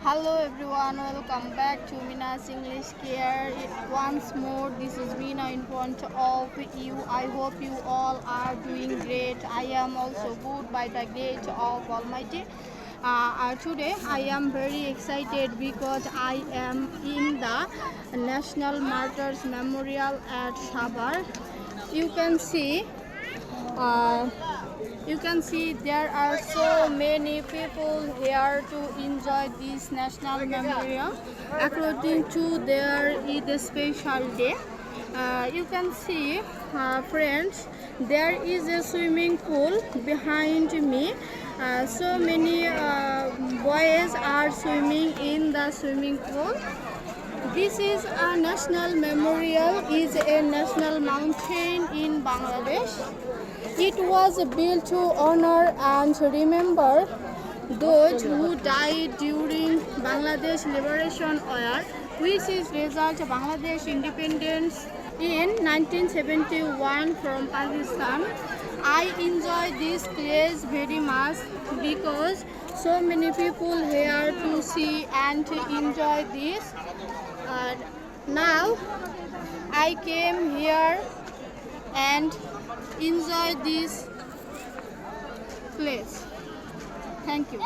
Hello everyone, welcome back to Mina's English Care. Once more, this is Mina in front of you. I hope you all are doing great. I am also good by the grace of Almighty. Today I am very excited because I am in the National Martyrs Memorial at Sabar. You can see uh, there are so many people here to enjoy this national memorial according to their Eid special day. You can see, friends, there is a swimming pool behind me. So many boys are swimming in the swimming pool. This is a national memorial, is a national mountain in Bangladesh. It was built to honor and remember those who died during Bangladesh Liberation War, which is result of Bangladesh independence in 1971 from Pakistan. I enjoy this place very much because so many people here to see and to enjoy this. Now I came here and enjoy this place. Thank you.